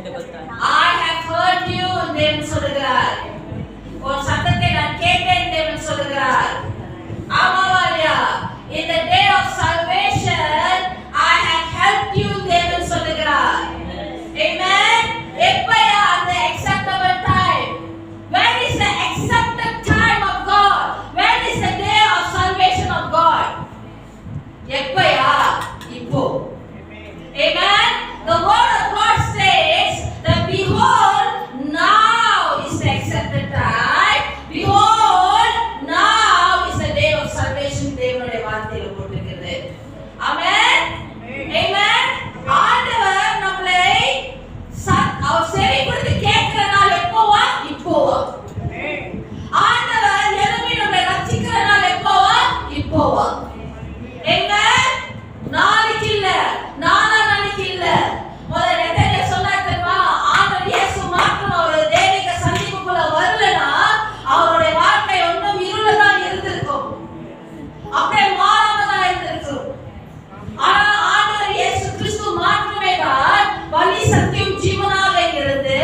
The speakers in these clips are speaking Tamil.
I have heard you தேவன் சொல்கிறார். உன் சத்தத்தை நான் கேட்டேன் தேவன் சொல்கிறார். ஆமாவாரியா, in the day of salvation I have helped you தேவன் சொல்கிறார். Amen. எப்பயா அந்த acceptable time? When is the accepted time of God? When is the day of salvation of God? எப்பயா? இப்போ. Amen. The word of God says that behold, now is the accepted time. Behold, now is the day of salvation. தேவனுடைய வார்த்தையில போட்டிருக்கிறது. Amen. Amen. ஆண்டவர் நம்மளை அவர் செவி கொடுத்து கேட்கிற நாள் எப்போவா? இப்போவா? ஆண்டவர் எழுப்பி நம்மளை ரட்சிக்கிற நாள் எப்போவா? இப்போவா? Amen. நாளைக்கு இல்ல, நாளைக்கு இல்ல. முதல்ல என்ன சொன்னார் தெரியுமா? ஆண்டவர் இயேசு மாத்திரம் ஒரு தெய்வீக சந்திப்புக்குள்ள வரலனா அவருடைய வாழ்க்கை ஒன்றும் இருளா தான் இருந்திருக்கும், அப்படியே மாறாம தான் இருந்திருக்கும். ஆனா ஆண்டவர் இயேசு கிறிஸ்து மாத்திரமே தான் வழி, சத்தியம், ஜீவனாக இருந்து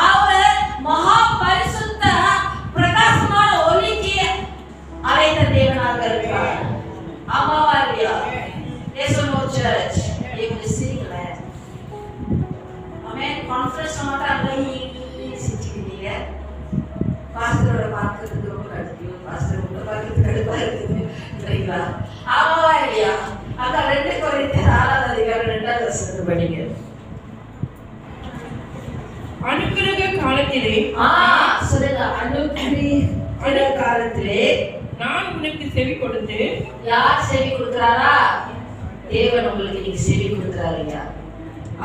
அவர் மகா பரிசுத்த பிரகாசமான ஒளிக்கு அழைத்த தேவனாக இருக்கிறார். ஆமாவா இல்லையா? Yesterday church, you will see that. Amen. Conference மாட்டாங்க, சிட்டிங்க. பாஸ்டரோட பார்க்கிறதுக்கு ரொம்ப கஷ்டம். பாஸ்டர் உள்ள பார்க்கிறதுக்கு கடுப்பா இருக்குது. சரிங்களா? ஆமாவா இல்லையா? அங்க 2 கொரிந்தியர் 6ஆம் அதிகாரம் 2ஆம் வசனத்தை படிங்க. அனுக்கிரக காலத்திலே சொல்லுங்க. அனுக்கிரக காலத்திலே நான் உனக்கு செவி கொடுத்து. யார் செவி கொடுக்கிறாரா? தேவன் உங்களுக்கு நீங்க செவி கொடுக்கிறாருங்க.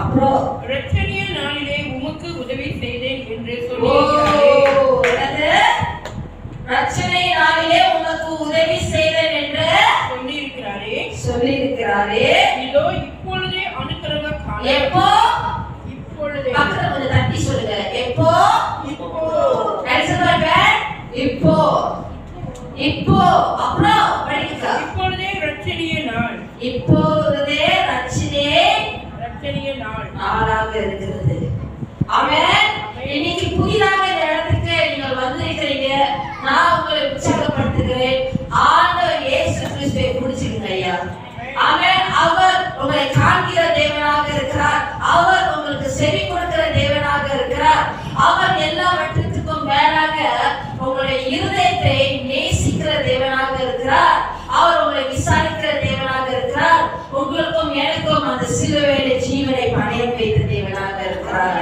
அப்புறம் இரட்சணிய நாளிலே உமக்கு உதவி செய்தேன் என்று சொல்லியிருக்கிறாரே. இரட்சணிய நாளிலே உமக்கு உதவி செய்தேன் என்று சொல்லியிருக்கிறாரே. இதோ இப்பொழுதே அனுக்கிரக காலம். எப்போ? இப்பொழுதே. பக்கத்துல கொஞ்சம் தட்டி சொல்லுங்க. எப்போ? இப்போ. இப்போ. இப்போ. அப்புறம் படிங்க. இப்பொழுதே இரட்சணிய நாள். இப்பொழுதே இரட்சணிய நாள் நாளாக இருக்கிறது. ஆமென். இன்னைக்கு புதிதாக இந்த இடத்துக்கு நீங்கள் வந்திருக்கிறீங்க. நான் உங்களை உற்சாகப்படுத்துகிறேன். ஆண்டவர் இயேசு கிறிஸ்துவை பிடிச்சிருங்க ஐயா. ஆமென். அவர் உங்களை காண்கிற தேவனாக இருக்கிறார். அவர் உங்களுக்கு செவி கொடுக்கிற தேவனாக இருக்கிறார். அவர் எல்லாவற்றுக்கும் மேலாக உங்களுடைய இருதயத்தை நேசிக்கிற தேவனாக இருக்கிறார். அவர் உங்களை விசாரிக்கிற தேவனாக இருக்கிறார். உங்களுக்கும் எனக்கும் அந்த சிலுவையிலே ஜீவனை பணயம் வைத்த தேவனாக இருக்கிறார்.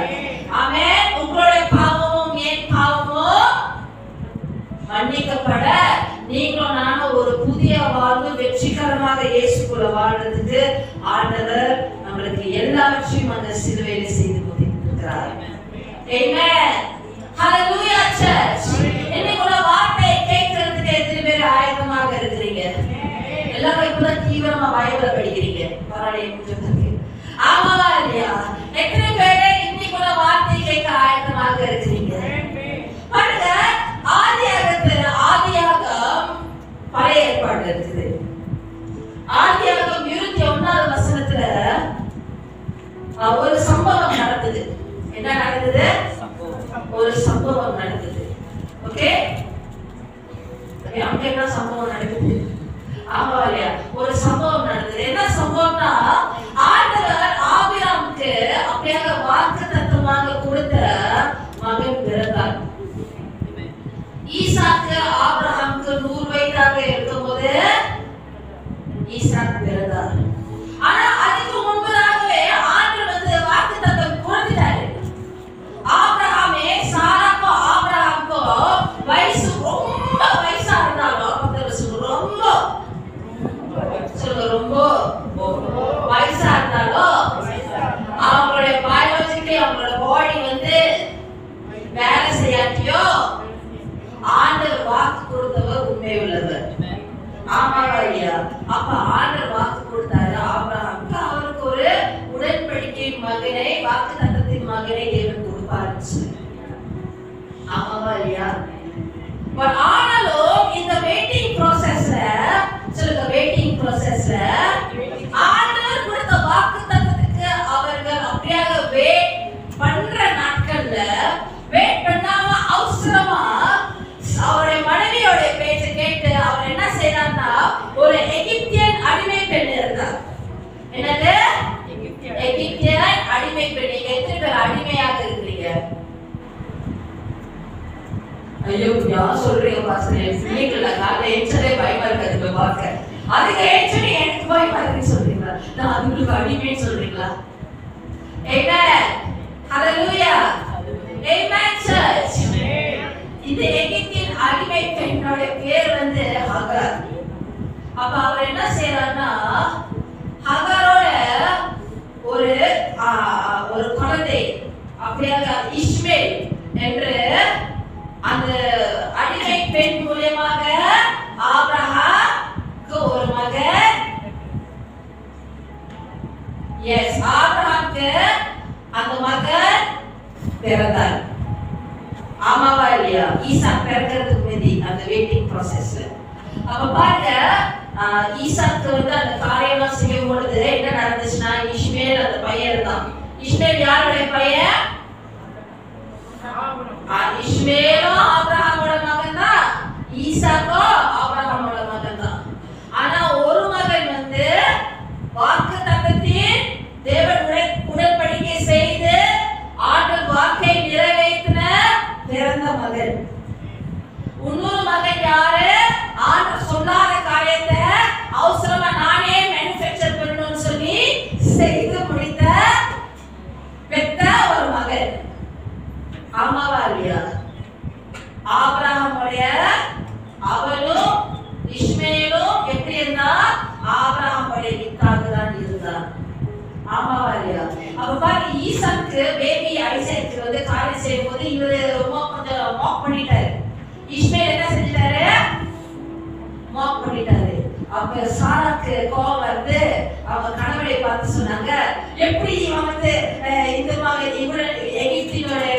ஆமென். உங்களுடைய பாவமும் என் பாவமும் மன்னிக்கப்பட நீங்களும் நானும் ஒரு புதிய வாழ்வு வெற்றிகரமாக இயேசுக்குள்ள வாழ்றதுக்கு ஆண்டவர் நம்மளுக்கு எல்லாவற்றையும் அந்த சிலுவையிலே செய்து கொடுத்திருக்கிறார். ஆமென். ஹalleluya church. இன்னைக்கு ஒரு வார்த்தையை கேட்கிறதுக்கு எத்தனை பேர் ஆயத்தமாக இருக்கிறீங்க? எல்லாரும் இப்பதான் தீவிரமா பைபிளை படிக்கிறீங்க. பரவாயில்லை. ஆமாவா இல்லையா? எத்தனை பேர் இன்னைக்கு ஒரு வார்த்தை கேட்க ஆயத்தமாக இருக்கிறீங்க? பாருங்க, ஆதியாகமம் பழைய ஏற்பாடு இருக்குது. ஆதியாகமம் 21ஆம் வசனத்துல ஒரு சம்பவம் நடந்தது. என்ன நடந்தது? ஒரு சம்பவம் நடந்தது. ஓகே, அங்க என்ன சம்பவம் நடக்குது? ஆமா இல்லையா? ஒரு சம்பவம் நடந்தது. என்ன சம்பவம்னா, ஆண்டவர் ஆபிரகாமுக்கு அப்படியாக வாக்குத்தத்தமாக கொடுத்த மகன் பிறந்தார். ஈசாக்கு ஆபிரகாமுக்கு 100 வயதாக இருக்கும்போது ஈசாக்கு பிறந்தார். ஆனா அதுக்கு முன்பதாகவே ஆண்டவர் வாக்குத்தத்தம் கொடுத்துட்டாரு. ஆபிரகாமே சாராக்கும் ஆபிரகாமுக்கும் வயசு ரொம்ப வயசா இருந்தாலும் ரொம்ப அவசரமா அவருடைய மனைவியோட பேச்சை கேட்டு அவர் என்ன செய்யறாருன்னா ஒரு எகிப்தியன் அடிமை பெண் இருந்தார். என்னது? எகிப்தியன் அடிமை பெண். நீங்க எத்தனை பேர் அடிமையாக இருக்கிறீங்க? ஐயோ யார் சொல்றீங்க பாஸ்டர்? பிள்ளைங்கள காலைல ஏச்சதே பயமா இருக்கு பார்க்க. அதுக்கு ஏச்சனே எனக்கு பயமா இருக்குன்னு சொல்றீங்களா? நான் அதுக்கு அடிமைன்னு சொல்றீங்களா? ஆமென். ஹalleluya. ஆமென் சர்ச். இந்த எகிப்தியன் அடிமை பெண்ணோட பேர் வந்து ஹகார். அப்ப அவர் என்ன செய்யறாருன்னா ஹகாரோட ஒரு குழந்தை அப்படியாக இஸ்மேல் என்று அந்த அடிமை பெண் மூலமாக ஆபிரகாமுக்கு ஒரு மகன், ஆபிரகாமுக்கு அந்த மகன் பிறந்தார். ஆமாவா இல்லையா? ஈசாக் பிறக்கிறதுக்கு முன்னாடி அந்த வெயிட்டிங் ப்ராசஸ். அப்ப பாருங்க, ஈசாக்கு வந்து அந்த காரியம்லாம் செய்யும் பொழுது என்ன நடந்துச்சுன்னா இஸ்மேல் அந்த பையன் தான். இஸ்மேல் யாருடைய பையன்? இஸ்மேலும் ஆபிரகாமோட மகன் தான், ஈசாக்கும் ஆபிரகாமோட மகன் தான். ஆனா ஒரு மகன் வந்து வாக்குத்தத்தத்தின் தேவனுடன் உடன்படிக்கை செய்து ஆண்டவர் வாக்கை நிறைவேற்றின பிறந்த மகன். இன்னொரு மகன் யாரு? ஆண்டவர் சொல்லாத காரியத்தை அவசரமா நானே மேனுஃபேக்சர் பண்ணணும்னு சொல்லி செய்து முடித்த பெத்த ஒரு மகன். ஆமாவா இல்லையா? ஆபிரகாமுடைய அவனும் இஸ்மேலும் எப்படி இருந்தா? ஆபிரகாமுடைய வித்தாக தான் இருந்தான். ஆமாவா இல்லையா? அப்ப பாருங்க, ஈசாக்கு பேபி ஐசாக்கு வந்து காரியம் செய்யும் போது இவரு ரொம்ப கொஞ்சம் மாக் பண்ணிட்டாரு. இஸ்மேல் என்ன செஞ்சிட்டாரு? மாக் பண்ணிட்டாரு. அப்ப சாராக்கு கோவம் வந்து அவங்க கணவரை பார்த்து சொன்னாங்க, எப்படி இவன் வந்து இந்த மகன் இவன் எகிப்தினுடைய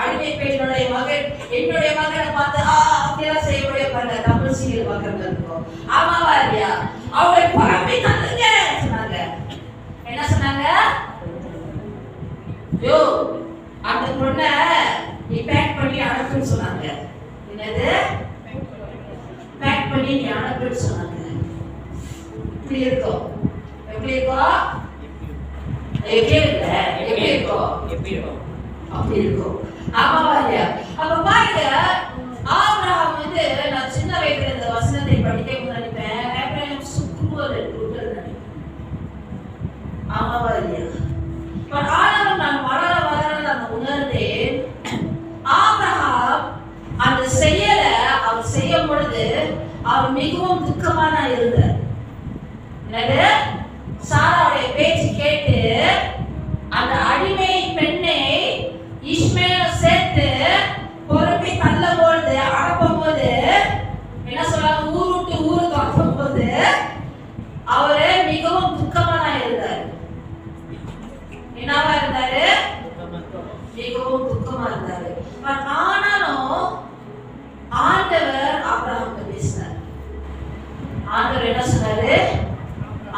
அடிமை பெண்ணுடைய மகன் என்னுடைய மகனை பார்த்து அப்படியெல்லாம் செய்யக்கூடிய பாருங்க, தமிழ் சீரியல் பார்க்கறது இருக்கும். ஆமாவா இல்லையா? அவளை பரப்பி தந்துங்க சொன்னாங்க. என்ன சொன்னாங்க? யோ அந்த பொண்ணை நீ பேக் பண்ணி அனுப்புன்னு சொன்னாங்க. என்னது? பேக் பண்ணி நீ அனுப்புன்னு சொன்னாங்க. இப்படி இருக்கும். எப்படி இருக்கும்? எப்படி இருக்கும்? அப்படி இருக்கும். ஆமாவா இல்லையா? அப்ப பாருங்க, ஆபிரகாம் வந்து நான் சின்ன வயசுல இந்த வசனத்தை படிக்க நினைப்பேன், ஆபிரகாம் சுக்குவர் நினைப்பேன். ஆமாவா இல்லையா? ஆனாலும் நான் வளர நான் உணர்ந்தேன், ஆபிரகாம் அந்த செயலை அவர் செய்யும் பொழுது அவர் மிகவும் துக்கமான இருந்தார். என்னது? சாராவுடைய பேச்சு கேட்டு அந்த அடிமை பெண்ணை இஸ்மேல சேர்த்து பொறுப்பை தள்ள பொழுது அனுப்பும் போது என்ன சொல்றாங்க? ஊர் விட்டு ஊருக்கு அனுப்பும் போது அவரு மிகவும் துக்கமான இருந்தார். என்னவா இருந்தாரு? மிகவும் துக்கமா இருந்தாரு. ஆனாலும் ஆண்டவர் ஆபிரகாமுக்கு பேசினார். ஆண்டவர் என்ன சொன்னாரு?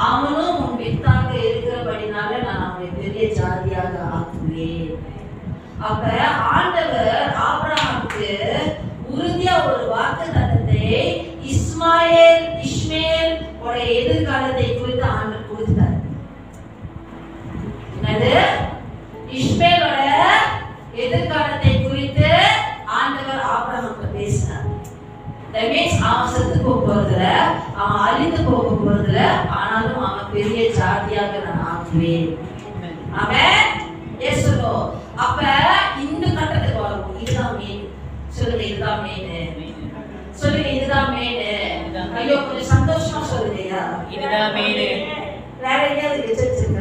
அவனும் உன் வித்தாக இருக்கிறபடினால நான் அவனை பெரிய ஜாதியாக ஆக்குவேன். அப்ப ஆண்டவர் ஆபிரகாமுக்கு உறுதியா ஒரு வாக்குத்தத்தத்தை இஸ்மேல் உடைய எதிர்காலத்தை குறித்து ஆண்டவர் கொடுத்தார். என்னது? இஸ்மேலோட எதிர்காலத்தை குறித்து ஆண்டவர் ஆபிரகாமுக்கு பேசினார். That means அவன் செத்து போறதுல, அவன் அழிந்து போக போறதுல, ஆனாலும் அவன் பெரிய ஜாதியாக நான் ஆக்குவேன். ஆமென். எஸ் சொல்லோ. அப்ப இந்த கட்டத்துக்கு வரும். இதுதான் மெயின். சொல்லுங்க, இதுதான் மெயின். சொல்லுங்க, இதுதான் மெயின். ஐயோ கொஞ்சம் சந்தோஷமா சொல்லுங்கயா. இதுதான் மெயின். வேற எங்கேயாவது வச்சிருக்கேன்.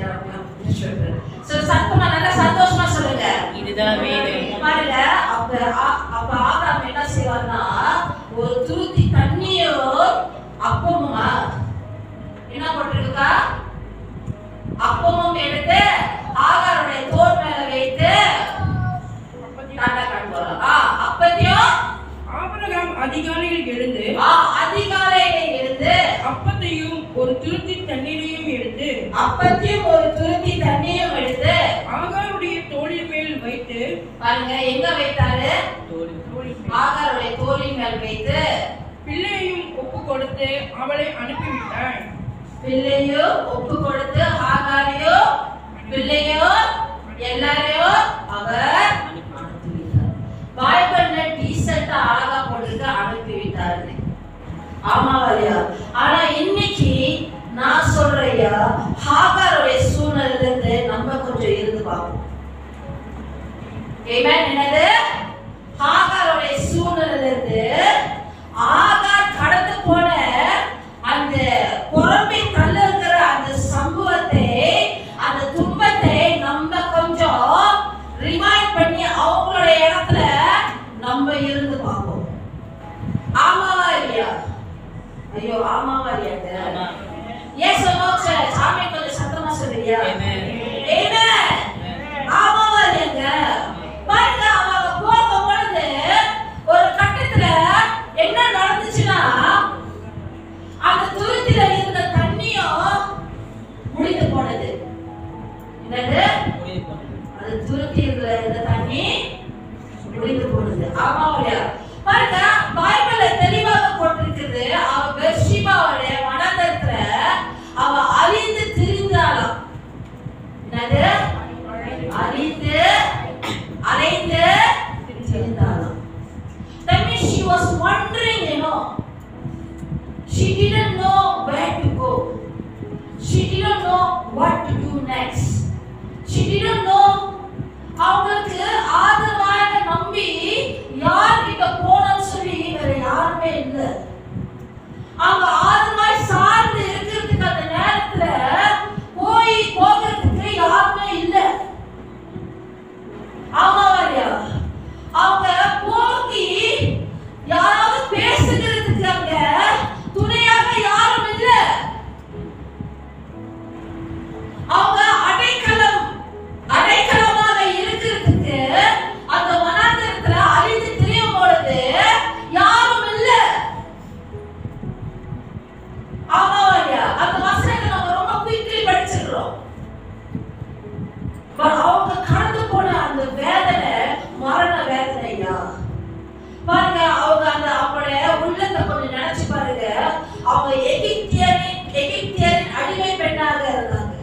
சத்தமா நல்லா சந்தோஷமா சொல்லுங்க. இதுதான் மெயின். பாருங்க, அப்ப ஆபிரகாம் என்ன செய்வார்னா ஒரு துருத்தி தண்ணியோ அப்பமுமா என்ன போட்டிருக்கா? அப்பமும் எடுத்து ஆகாருடைய தோல் மேல வைத்து தாண்டா காட்டுவார். அப்பத்தையும் ஆபிரகாம் அதிகாலையில் எழுந்து அப்பத்தையும் ஒரு துருத்தி தண்ணீரையும் எடுத்து ஆகாருடைய தோளின் மேல் வைத்து பாருங்க, எங்க வைத்தாரு? ஆகாருடைய தோளின் மேல் வைத்து பிள்ளையையும் ஒப்பு கொடுத்து அவளை அனுப்பிவிட்டார். பிள்ளையும் ஒப்பு கொடுத்து ஆகாரையும் பிள்ளையும் எல்லாரையும் அவர் அனுப்பிவிட்டார். பைபிள்ல டீசென்ட்டா அழகா போட்டு அனுப்பிவிட்டாரு. ஆமாவாரியா? ஆனா இன்னைக்கு நான் சொல்றையா, ஆகாருடைய சூழ்நிலையில இருந்து நம்ம கொஞ்சம் இருந்து பார்ப்போம். ஆமென். என்னது? ஆகாருடைய சூழ்நிலையில இருந்து ஆகார் கடந்து போன அந்த புறம்பை தள்ளுகிற அந்த சம்பவத்தை, அந்த துன்பத்தை நம்ம கொஞ்சம் ரிமைண்ட் பண்ணி அவங்களுடைய இடத்துல நம்ம இருந்து பார்ப்போம். ஆமாவா இல்லையா? ஐயோ, ஆமாவா இல்லையாங்க? ஏன் சொல்லுவோம் சார்? சாமி கொஞ்சம் சத்தமா சொல்றியா? ஆமாவா இல்லையாங்க? பாருங்க, அவங்க போகும் பொழுது ஒரு கட்டத்துல என்ன நடந்துச்சுன்னா, அந்த துருத்தில இருந்த தண்ணியும் முடிந்து போனது. என்னது? அது துருத்தில இருந்த தண்ணி முடிந்து போனது. ஆமாவா? பாருங்க, பைபிள்ல தெளிவாக போட்டிருக்குது. அவ பெர்ஷிபாவுடைய வனாந்தரத்துல அவ அழிந்து திரிந்தாளாம். என்னது? அலைந்து திரிந்தாளாம். That means she was wondering, she didn't know where to go. She didn't know what to do next. She didn't know அவங்களுக்கு ஆதரவாக நம்பி யார்கிட்ட போனோம்னு சொல்லி வேற யாருமே இல்லை. அவங்க ஆதரவாய் சார்ந்து இருக்கிறதுக்கு அந்த நேரத்துல போகிறதுக்கு யாருமே இல்லை. ஆமாவாரியா? அவங்க போகி யாராவது பேசுகிறதுக்கு அங்க துணையாக யாரும் இல்லை. அவங்க அடைக்கலமாக இருக்கிறதுக்கு அந்த வனாந்தரத்துல அழிந்து திரியும் பொழுது யாரும் இல்லை. ஆமாவாரியா? அந்த வசனத்தை நம்ம ரொம்ப குயிக்லி படிச்சிடுறோம். அவங்க கடந்து போன அந்த வேதனை மரண வேதனையா? பாருங்க, அவங்க அந்த அவங்களுடைய உள்ளத்தை கொஞ்சம் நினைச்சு பாருங்க. அவங்க எகிப்தியரின் அடிமை பெண்ணாக இருந்தாங்க.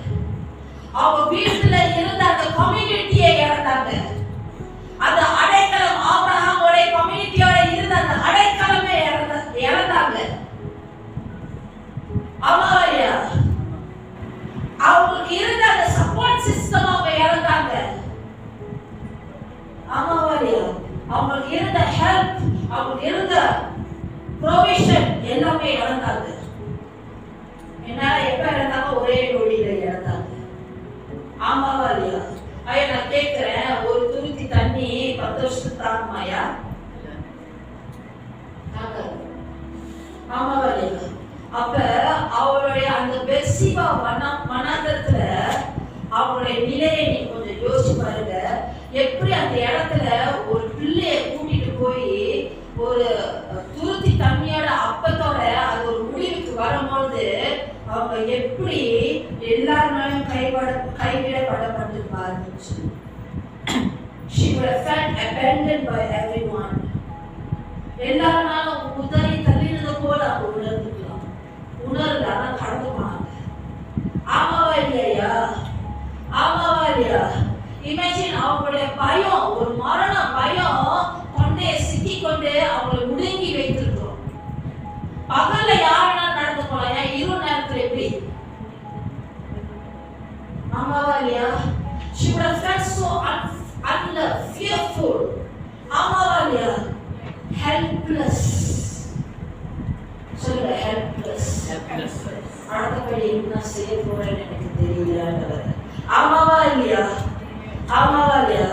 அவங்க வீட்டுல இருந்த அந்த கம்யூனிட்டியை இழந்தாங்க. அந்த அடைக்கலம், ஆபிரகாமோட கம்யூனிட்டியோட இருந்த அந்த அடைக்கலமே இழந்தாங்க. ஆமாவாரியா? அவங்களுக்கு இருந்த அந்த சப்போர்ட் சிஸ்டம் அவங்க இழந்தாங்க. ஆமாவாரியா? அவங்களுக்கு இருந்த ஹெல்ப், அவங்களுக்கு இருந்த ப்ரொவிஷன் எல்லாமே இழந்தாங்க. என்ன எப்ப இழந்தாங்க? ஒரே நொடியில இழந்தாங்க. ஆமாவாரியா? ஐயா, நான் கேட்கிறேன், ஒரு துருத்தி தண்ணி 10 வருஷத்துக்கு தாங்குமாயா? ஆமாவாரியா? அப்ப அவளுடைய அந்த பெர்சிபா வனாந்தரத்துல அவங்களுடைய நிலையை நீ கொஞ்சம் யோசிச்சு பாருங்க. எப்படி அந்த இடத்துல ஒரு பிள்ளைய கூட்டிட்டு போய் ஒரு துருத்தி தண்ணியோட அப்பத்தோட அது ஒரு முடிவுக்கு வரும்போது அவங்க எப்படி எல்லாருனாலும் கைவிடப்பட்டிருப்பாருன்னு சொல்லி. She would have felt abandoned by everyone. எல்லாருனாலும் உதறி தள்ளினது போல அவங்க உணர்ந்து ஆனா கடந்து போனாங்க. ஆமாவா இல்லையா? ஆமாவா இல்லையா? இமேஜின் அவங்களுடைய பயம், ஒரு மரண பயம் கொண்டே சிக்கி கொண்டு அவங்களை முடங்கி வைத்திருக்கிறோம். பகல்ல யாருன்னா நடந்து போலாம், இரவு நேரத்துல எப்படி? ஆமாவா இல்லையா? She would have felt so unloved, fearful. ஆமாவா இல்லையா? Helpless. சொல்லுங்க, helpless. அடுத்தபடி என்ன செய்ய போறேன்னு எனக்கு தெரியல. ஆமாவா இல்லையா? ஆமாவா இல்லையா?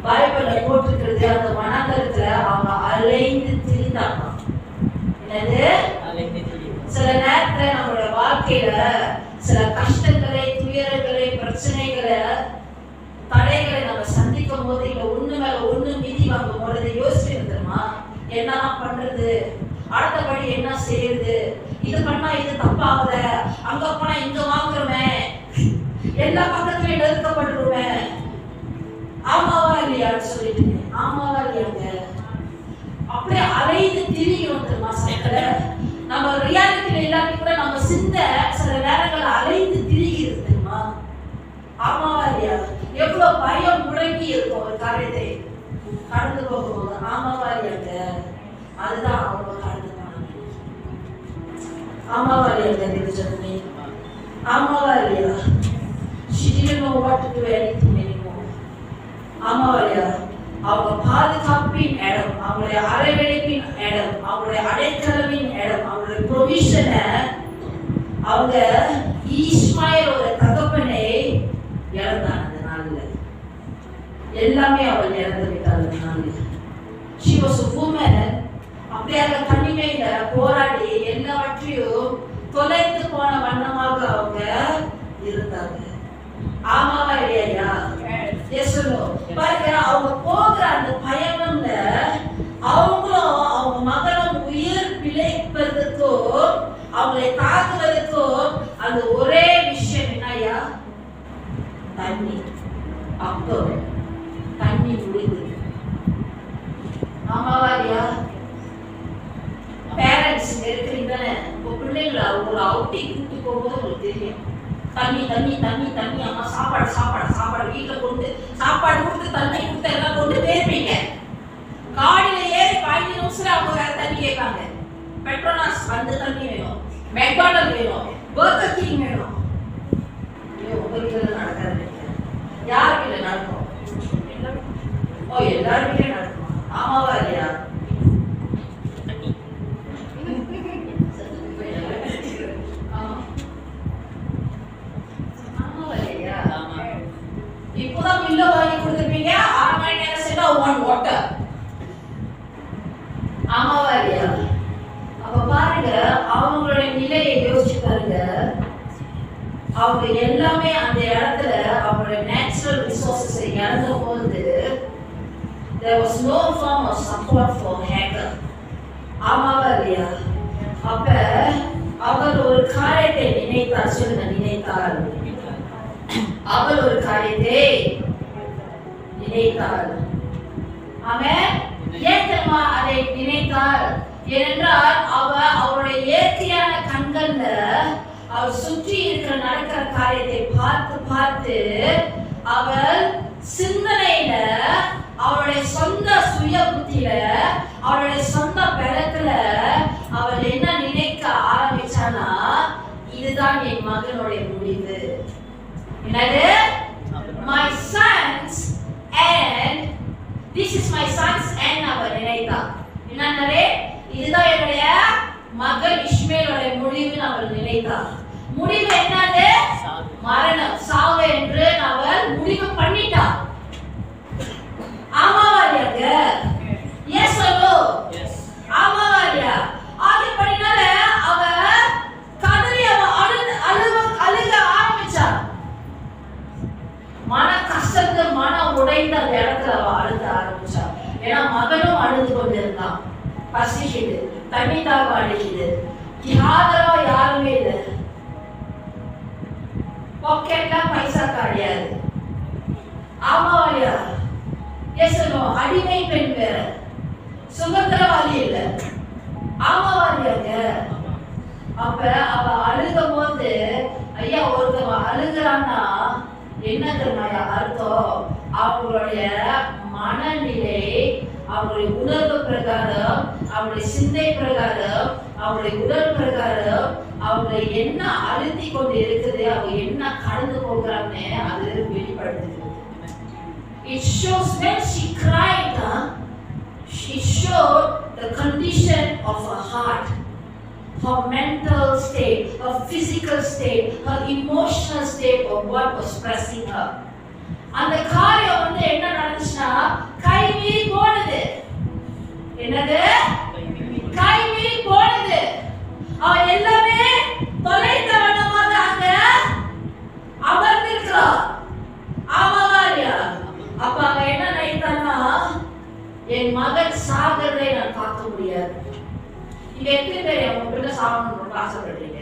பைபிள்ல போட்டிருக்கிறது, அந்த வனாந்தரத்துல அவங்க அலைந்து திரிந்தாங்க. என்னது? சில நேரத்துல நம்மளுடைய வாழ்க்கையில சில கஷ்டங்களை, துயரங்களை, பிரச்சனைகளை, தடைகளை நம்ம சந்திக்கும் போது இல்ல ஒண்ணு மேல ஒண்ணு மீதி வாங்கும் பொழுது யோசிச்சு இருந்தோமா, என்னதான் பண்றது, அடுத்தபடி என்ன செய்யுது, இது பண்ணா இது தப்பாகுத, அங்க போனா இங்க வாங்குறோமே, எல்லா பக்கத்துலயும் நெருக்கப்பட்டுருவேன். ஆமாவா இல்லையா? இல்லையான்னு சொல்லிட்டு ஆமாவா இல்லையாங்க? அப்படியே அலைந்து திரியும் தெரியுமா சத்துல. நம்ம ரியாலிட்டியில இல்லாட்டி கூட நம்ம சிந்தை சில நேரங்கள் அலைந்து திரிகிறது தெரியுமா? ஆமாவா இல்லையா? எவ்வளவு பயம் முழங்கி இருக்கும் ஒரு காரியத்தை கடந்து போகும்போது. ஆமாவா இல்லையாங்க? அதுதான் அவங்க கடந்து போனாங்க. ஆமாவா இல்லையாங்க? தெரிஞ்சதுமே ஆமாவா இல்லையா? She didn't know what to do anything anymore. ஆமாவா இல்லையா? அவங்க பாதுகாப்பின் இடம், அவங்களுடைய அரவணைப்பின் இடம், அவங்களுடைய அடைக்கலமின் இடம், அவங்களுடைய ப்ரொவிஷனை அவங்க ஈஸ்மாயலோட தகப்பனை இழந்தாங்க. அந்த நாள்ல எல்லாமே அவள் இழந்து விட்டாள். அந்த நாள்ல she was a woman. அப்படியாக தனிமையில போராடி எல்லாவற்றையும் தொலைத்து போன வண்ணமாக அவங்க இருந்தாங்க. ஆமாவா இல்லையா? பாருங்க, அவங்க போகிற அந்த பயணம்ல அவங்களும் அவங்க மகனும் உயிர் பிழைப்பதற்கும் அவங்களை தாக்குவதற்கும் அந்த ஒரே விஷயம் என்னையா? தண்ணி. அப்போ தண்ணி முடிந்தது. ஆமாவா இல்லையா? பேரண்ட்ஸ் இருக்கிறீங்க, உங்க பிள்ளைங்களை ஒரு அவுட்டிங் கூட்டி போகும்போது உங்களுக்கு தெரியும். தண்ணி தண்ணி தண்ணி தண்ணி, அம்மா சாப்பாடு சாப்பாடு சாப்பாடு, வீட்டுல கொண்டு சாப்பாடு கொடுத்து தண்ணி கொடுத்து எல்லாம் கொண்டு போயிருப்பீங்க. காடியில ஏறி 15 நிமிஷத்துல அவங்க வேற தண்ணி கேட்பாங்க. பெட்ரோனாஸ் வந்து தண்ணி வேணும், மெக்டானல் வேணும், பர்கர் கிங் வேணும். உங்க வீட்டுல நடக்காது, யார் வீட்டுல நடக்கும்? ஓ, எல்லாரும் வீட்லயும் நடக்குமா? ஆமாவா இல்லையா? இப்போதான் பில்ல வாங்கி கொடுத்துருப்பீங்க, 6 மணி நேரம் செட்டா 1 வாட்டர். ஆமாவா இல்லையா? அப்ப பாருங்க, அவங்களுடைய நிலையை யோசிச்சு பாருங்க. அவங்க எல்லாமே அந்த இடத்துல அவங்களுடைய நேச்சுரல் ரிசோர்சஸை இழந்த போது there was no form of support for Hagar. ஆமாவா இல்லையா? அப்ப அவர் ஒரு காரியத்தை நினைத்தார். சொல்லுங்க, நினைத்தார். அவள் ஒரு காரியத்தை நினைத்தாள். ஆமென். ஏன் தெரியுமா அதை நினைத்தாள்? ஏனென்றால் அவருடைய இயற்கையான கண்கள்ல அவள் சுற்றி இருக்கிற நடக்கிற காரியத்தை பார்த்து பார்த்து அவள் சிந்தனையில, அவளுடைய சொந்த சுய புத்தியில, அவளுடைய சொந்த பலத்துல அவள் என்ன நினைக்க ஆரம்பிச்சானா, இதுதான் என் மகனுடைய முடிவு. என்னது? My sons and this is my sons and அவர் நினைத்தா. என்னன்னரே? இதுதான் என்னுடைய மகன் இஸ்மேலோட முடிவு அவள் நினைத்தா. முடிவு என்னது? மரணம், சாவு என்று அவள் முடிவு பண்ணிட்டா. ஆமாவா இல்லையா? எஸ் சொல்லு. ஆமாவா இல்லையா? ஆதிப்படினால அவ கதறி அழுக ஆரம்பிச்சா. மன கஷ்டத்து, மன உடைந்த அந்த இடத்துல அவ அழுத ஆரம்பிச்சா. ஏன்னா மகனும் அழுது கொண்டிருந்தான். பசிக்குது, தண்ணி தாகம் அடிக்குது, ஆதரவா யாருமே இல்லை, பாக்கெட்ல பைசா கிடையாது. ஆமாவா இல்லையா? எஸ் அடிமை பெண் வேற, சுதந்திரவாதி இல்ல. ஆமாவா இல்லையாங்க? அப்ப அவ அழுகும் போது, ஐயா ஒருத்தவ அழுகிறான்னா என்ன தெரியுமா அர்த்தம்? அவங்களுடைய மனநிலை, அவங்களுடைய உணர்வு பிரகாரம், அவங்களுடைய சிந்தை பிரகாரம், அவங்களுடைய உடல் பிரகாரம் அவங்களை என்ன அழுத்தி கொண்டு இருக்குது, அவங்க என்ன கடந்து போகிறான்னு அது வெளிப்படுத்துது. It shows when she cried, it showed the condition of her heart, her mental state, her physical state, her emotional state of what was pressing her. அந்த காரியம் வந்து என்ன நடந்துச்சுன்னா கைமீறி போனது. என்னது? கைமீறி போனது. அவ எல்லாமே தொலைத்த வண்ணமாக அங்க அமர்ந்திருக்கிறார். ஆமாவா இல்லையா? அப்ப அவ என்ன நினைத்தான்னா, என் மகன் சாகிறதை நான் பார்க்க முடியாது. இங்க எத்தனை பேர் அவங்க பிள்ளை சாகணும்னு ஆசைப்படுறீங்க?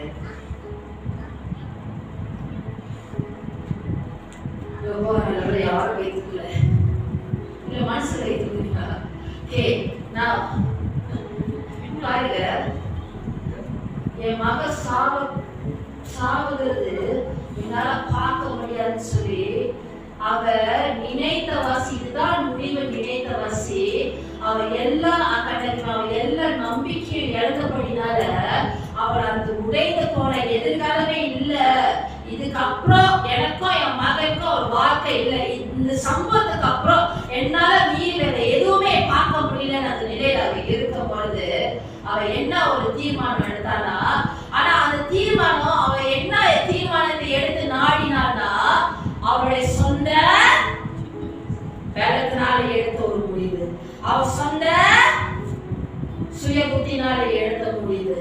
யாரும் வைத்துக்கல. இல்ல மனசுல ஏத்துக்கிட்டீங்களா? ஓகே, நான் பாருங்க, என் மக சாவுகிறது என்னால பார்க்க முடியாதுன்னு சொல்லி அவ நினைத்த வாசி, இதுதான் முடிவு நினைத்த வாசி, அவ எல்லாம் அவ எல்லா நம்பிக்கையும் இழந்தபடினால அவள் அந்த உடைந்து போன எதிர்காலமே இல்ல, இதுக்கப்புறம் எனக்கும் என் மகனுக்கும் ஒரு வாழ்க்கை இல்லை, இந்த சம்பவத்துக்கு அப்புறம் என்னால மீறி எதுவுமே பார்க்க முடியலன்னு அந்த நிலையில அவ இருக்கும் பொழுது அவ என்ன ஒரு தீர்மானம் எடுத்தானா, ஆனா அந்த தீர்மானம் அவ என்ன தீர்மானத்தை எடுத்து நாடினானா, அவளுடைய சொந்த பலத்தினால எடுத்த ஒரு முடிவு, அவ சொந்த சுய புத்தினால எடுத்த முடிவு,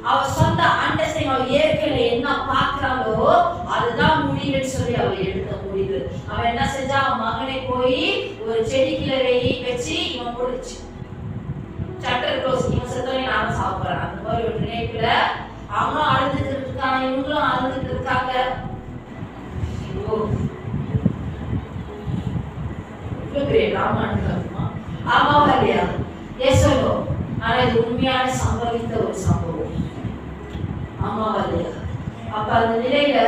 அவ சொந்த அண்டர்ஸ்டாண்டிங், அவ ஏற்கனவே என்ன பார்க்கறாளோ அதுதான் முடிவுன்னு சொல்லி அவ எடுத்த முடிவு. அவ என்ன செஞ்சா, அவன் மகனை போய் ஒரு செடிக்குள்ள வச்சு இவன் முடிச்சு சட்டர் க்ளோஸ், இவன் செத்தவனே நானும் சாப்பிடுறேன் அந்த மாதிரி ஒரு நினைப்புல அவங்களும் அழுதுட்டு இருக்காங்க, இவங்களும் அழுதுட்டு இருக்காங்க. ஆமாவா இல்லையா? ஏசோ, ஆனா இது உண்மையான சம்பவித்த ஒரு சம்பவம். ஆமாவா இல்லையா? அப்ப அந்த நிலையில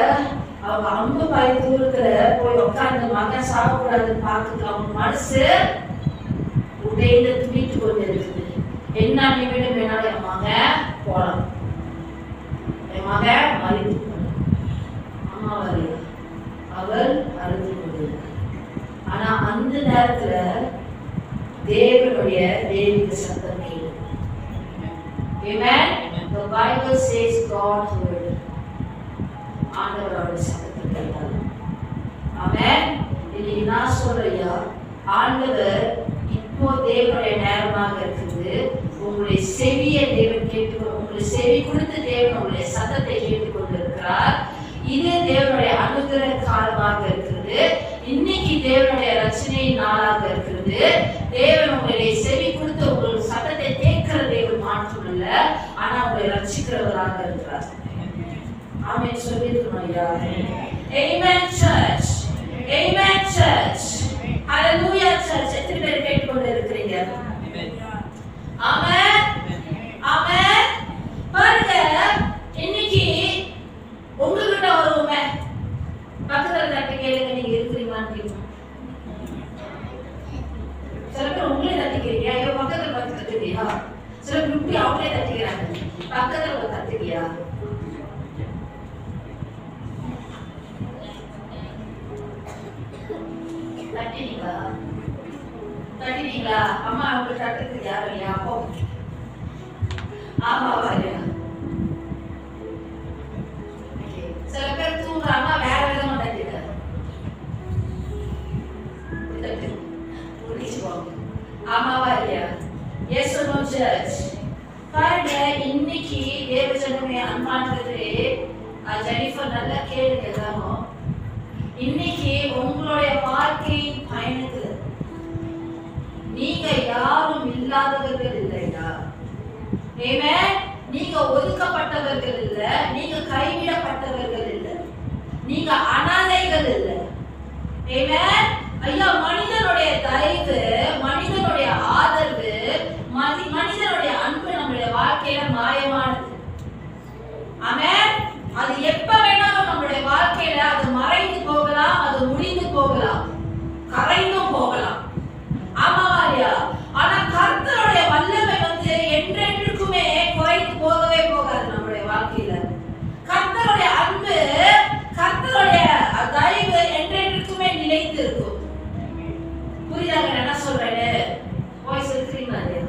அவங்க அம்பு பாய் தூரத்துல போய் உட்கார்ந்து மகன் சாப்பிடாதுன்னு பார்த்துட்டு அவங்க மனசு உடையில துணிட்டு கொண்டு இருக்குது. என்ன நிமிடம் வேணாலும் என் மகன் போலாம், என் மகன் மறித்து போனான். ஆமாவா இல்லையா? அவள் அழுது கொண்டிருந்தார். ஆனா அந்த நேரத்துல தேவனுடைய தெய்வீக சத்தம் கேட்குது. Amen. The Bible says God heard. ஆண்டவரோட சத்தத்தை கேட்டார். ஆமென். இன்னைக்கு நான் சொல்றையா, ஆண்டவர் இப்போ தேவனுடைய நேரமாக இருக்குது. உங்களுடைய செவியை தேவன் கேட்டு, உங்களுடைய செவி கொடுத்து தேவன் உங்களுடைய சத்தத்தை கேட்டுக்கொண்டிருக்கிறார். இது தேவனுடைய அனுகிரக காலமாக இருக்கிறது. இன்னைக்கு தேவனுடைய ரட்சணை நாளாக இருக்கிறது. தேவன் உங்களுடைய செவி கொடுத்து உங்களுடைய சத்தத்தை கேட்கிற தேவன் மாற்றம் இல்ல, ஆனா உங்களை ரட்சிக்கிறவராக இருக்கிறார். ஆமென் சொல்லிருக்கணும் ஐயா. Amen church. Amen church. Hallelujah church. எத்தனை பேர் கேட்டுக்கொண்டு இருக்கிறீங்க? ஆமென். ஆமென். பாருங்க, இன்னைக்கு உங்ககிட்ட வருவோமே, பக்கத்துல தட்டி கேளுங்க, நீங்க இருக்கிறீங்களான்னு கேளுங்க. சில பேர் உங்களே தட்டிக்கிறீங்க, ஐயோ பக்கத்துல பக்கத்துல தட்டுவியா? சில பேர் இப்படி அவங்களே தட்டிக்கிறாங்க, பக்கத்துல தட்டுவியா? தட்டினீங்களா? தட்டினீங்களா? அம்மா அவங்களுக்கு தட்டுறதுக்கு யாரும் இல்லையா? அப்போ ஆமாவா இல்லையா? சில பேர் தூங்குறாங்க, வேற விதமா தட்டிடுறாங்க. ஆமாவா இல்லையா? Yes or no church? பாருங்க, இன்னைக்கு தேவஜனமே அன்பானவர்களே, ஜெனிஃபர் நல்லா கேளுங்க எல்லாரும். இன்னைக்கு உங்களுடைய வாழ்க்கை பயணத்துல நீங்க யாரும் இல்லாதவர்கள் இல்லையா? ஆமென். நீங்க ஒதுக்கப்பட்டவர்கள் இல்ல, நீங்க கைவிடப்பட்டவர்கள் இல்ல, நீங்க அனாதைகள் இல்ல. ஆமென். ஐயா, மனிதனுடைய தயவு, மனிதனுடைய ஆதரவு, மனிதனுடைய அன்பு நம்முடைய வாழ்க்கையில மாயமானது. ஆமென். அது எப்ப வேணாலும் நம்முடைய வாழ்க்கையில அது மறைந்து போகலாம், அது முடிந்து போகலாம், கரைந்தும் போகலாம். ஆமாவா இல்லையா? ஆனா கர்த்தருடைய வல்லமை வந்து என்றென்றுக்குமே குறைந்து போகவே போகாது நம்முடைய வாழ்க்கையில. கர்த்தருடைய அன்பு, கர்த்தருடைய தயவு என்றென்றுக்குமே நிலைத்து இருக்கும். புரியுதாங்க என்ன சொல்றேன்னு? வாய்ஸ் இருக்கிறீங்களா இல்லையா?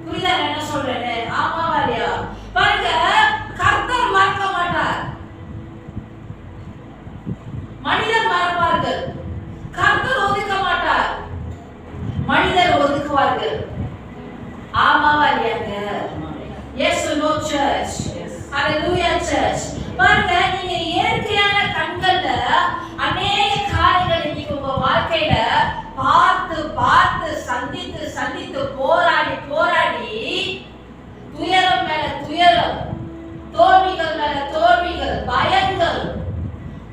புரியுதாங்க என்ன சொல்றேன்னு? ஆமாவா இல்லையா? பாருங்க, கர்த்தர் மறக்க மாட்டார், மனிதர் மறப்பார்கள். கர்த்தர் ஒதுக்க மாட்டார், மனிதர் ஒதுக்குவார்கள். ஆமாவா இல்லையாங்க? Yes or no church? Hallelujah church. பாருங்க, நீங்க இயற்கையான கண்கள்ல அநேக காரியங்களை நீங்க உங்க வாழ்க்கையில பார்த்து பார்த்து சந்தித்து சந்தித்து போராடி போராடி துயரம் மேல துயரம், தோல்விகள் மேல தோல்விகள், பயங்கள்,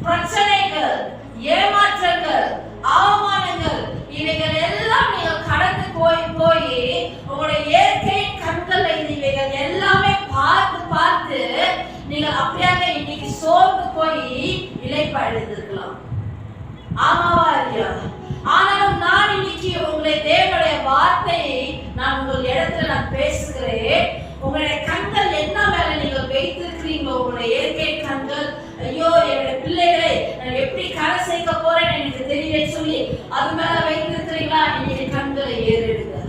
பிரச்சனைகள், ஏமாற்றங்கள், அவமானங்கள், இவைகள் எல்லாம் நீங்க நீங்கள் அப்படியாக இன்னைக்கு சோர்ந்து போய் இளைப்படைந்திருக்கலாம். ஆமாவா இல்லையா? ஆனாலும் நான் இன்னைக்கு உங்களை தேவனுடைய வார்த்தையை நான் உங்கள் இடத்துல நான் பேசுகிறேன். உங்களுடைய கண்கள் என்ன மேல நீங்கள் வைத்திருக்கிறீங்களோ, உங்களுடைய இயற்கை கண்கள், ஐயோ என்னுடைய பிள்ளைகளை நான் எப்படி கரை சேர்க்க போறேன்னு எனக்கு தெரியல சொல்லி அது மேல வைத்திருக்கிறீங்களா? இன்னைக்கு கண்களை ஏறெடுங்க.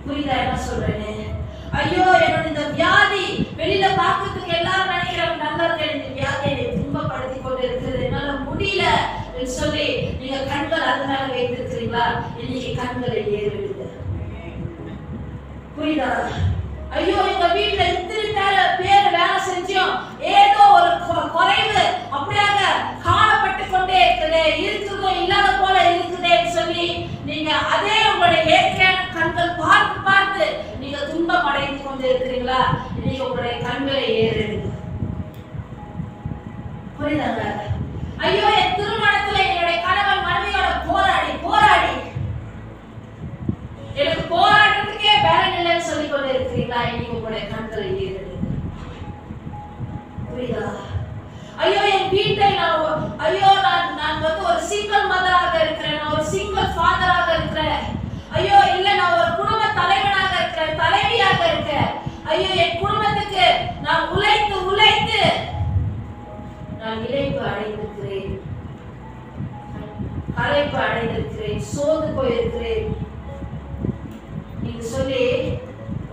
புரியுதா என்ன சொல்றேன்னு? ஐயோ என்னோட இந்த வியாதி வெளியில பார்க்கறதுக்கு எல்லாரும் நினைக்கிறவங்க நல்லா இருக்க, இந்த வியாதி என்னை துன்பப்படுத்தி கொண்டு இருக்கிறது, என்னால முடியல சொல்லி நீங்க கண்கள் அது மேல வைத்திருக்கிறீங்களா? இன்னைக்கு கண்களை ஏறெடுங்க. புரியுதா? ஐயோ எங்க வீட்டுல இத்தனை பேர் வேலை செஞ்சோம், ஏதோ ஒரு குறைவு அப்படியாக காணப்பட்டு கொண்டே இருக்குதோ இல்லாத போல இருக்குதேன்னு சொல்லி நீங்க அதே உங்களுடைய இயற்கையான கண்கள் பார்த்து பார்த்து நீங்க துன்பம் அடைந்து கொண்டு இருக்கிறீங்களா? இன்னைக்கு உங்களுடைய கண்களை ஏறெடுங்க. புரியுதாங்க? ஐயோ என் திருமணத்துல என்னுடைய கணவன் மனைவியோட போராடி எனக்கு போராடுறதுக்கே பேலன் இல்லைன்னு சொல்லி கொண்டு இருக்கிறீங்களா? இன்னைக்கு உங்களுடைய கண்களை ஏறெடுங்க. புரியுதா? ஐயோ என் வீட்டை நான் வந்து ஒரு சிங்கிள் மதராக இருக்கிறேன், நான் ஒரு சிங்கிள் ஃபாதராக இருக்கிறேன், ஐயோ இல்ல நான் ஒரு குடும்ப தலைவனாக இருக்கிறேன், தலைவியாக இருக்கேன், ஐயோ என் குடும்பத்துக்கு நான் உழைத்து நான் இளைப்பு அடைந்திருக்கிறேன், களைப்பு அடைந்திருக்கிறேன், சோர்ந்து போயிருக்கிறேன் நீங்க சொல்லி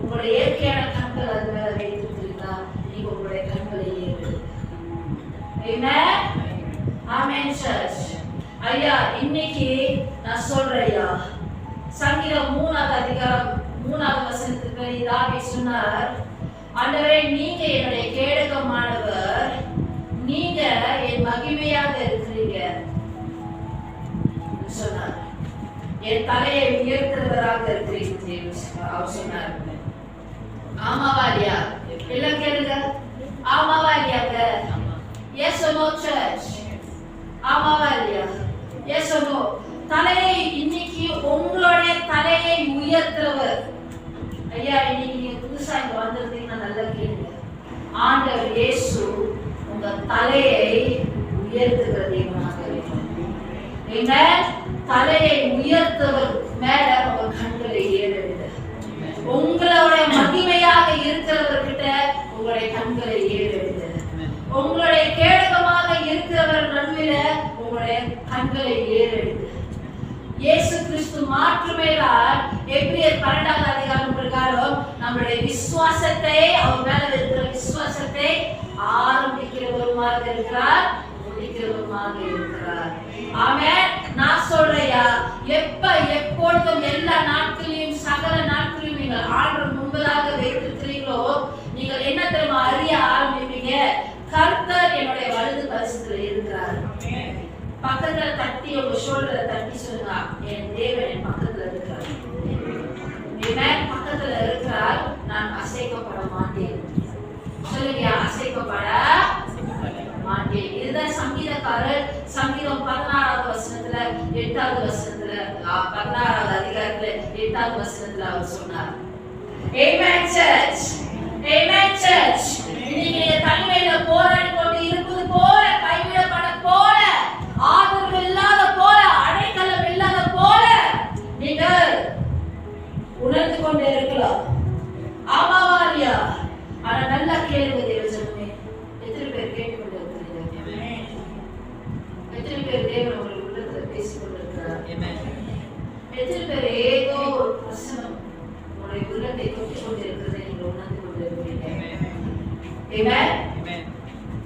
உங்களுடைய இயற்கையான கண்கள் அது மேல வைத்திருக்கிறீங்களா? நீங்க உங்களுடைய கண்களை ஏறு. ஆமென். ஆமென் சர்ச். ஐயா இன்னைக்கு நான் சொல்றேன் ஐயா, சங்கீதம் 3ஆம் அதிகாரம் 3ஆம் வசனத்துக்கு தாவீது சொன்னார், ஆண்டவரே நீங்க என்னுடைய கேடகமானவர், நீங்க என் மகிமையாக இருக்கிறீங்க சொன்னார். என் தலையை உயர்த்துறவராக இருக்கிறீங்க அவர் சொன்னார். ஆமாவா இல்லையா? எல்லாம் கேளுங்க. ஆமாவா இல்லையாங்க? Yes or no church? ஆமாவா இல்லையா? Yes or no? தலையை இன்னைக்கு உங்களுடைய தலையை உயர்த்துறவர் ஐயா. இன்னைக்கு நீங்க புதுசா இங்க வந்திருந்தீங்கன்னா நல்லா கேளுங்க. ஆண்டவர் இயேசு உங்க தலையை உயர்த்துகிற தேவனாக இருக்கிறார். ஆமென். தலையை உயர்த்தவர் மேல உங்க கண்களை ஏறெடுங்க. உங்களுடைய மகிமையாக இருக்கிறவர்கிட்ட உங்களுடைய கண்களை ஏறெடுங்க. உங்களுடைய கேடகமாக இருக்கிறவர் நடுவில உங்களுடைய கண்களை ஏறெடுங்க. இயேசு கிறிஸ்து மாற்றுமையால் எபிரேயர் 12ஆம் அதிகாரம் பிரகாரம் நம்முடைய விசுவாசத்தை, அவர் மேல இருக்கிற விசுவாசத்தை ஆரம்பிக்கிறவருமாக இருக்கிறார், முடிக்கிறவருமாக இருக்கிறார். ஆமென். நான் சொல்றையா, எப்பொழுதும் எல்லா நாட்களிலும் சகல நாட்களிலும் நீங்கள் ஆண்டவர் முன்பதாக வைத்திருக்கிறீங்களோ நீங்கள் என்ன தெரியுமா அறிய ஆரம்பிப்பீங்க? கர்த்தர் என்னுடைய வலது பரிசத்துல இருக்கிறார். பக்கத்துல தட்டி உங்க ஷோல்டரை தட்டி சொல்லுங்க, என் தேவன் என் பக்கத்துல இருக்கிறார். ஆமென். பக்கத்துல இருக்கிறார், நான் அசைக்கப்பட மாட்டேன். சொல்லுங்க, அசைக்கப்பட மாட்டேன். இதுதான் சங்கீதக்காரர் சங்கீதம் 16ஆவது வசனத்துல 8ஆவது வசனத்துல 16ஆவது அதிகாரத்துல 8ஆவது வசனத்துல அவர் சொன்னார். ஆமென் சர்ச். ஆமென் சர்ச். நீங்க தனிமையில போராடி கொண்டு இருப்பது போல, கைவிடப்பட போல, ஆதரவு இல்லாத போல, அடைக்கலம் இல்லாத போல நீங்க உணர்ந்து கொண்டு இருக்கலாம். ஆமாவா இல்லையா? ஆனா நல்லா கேளுங்க தேவஜனமே, எத்தனை பேர் கேட்டுக்கொண்டு இருக்கிறீங்க? எத்தனை பேர் தேவன் உங்களுக்கு உள்ளத்துல பேசிக் கொண்டிருக்கிறார்? எத்தனை பேர் ஏதோ ஒரு பிரச்சனம் உங்களுடைய உள்ளத்தை தொட்டுக் கொண்டிருக்கிறதை நீங்கள் உணர்ந்து கொண்டிருக்கிறீங்க? ஆமென்.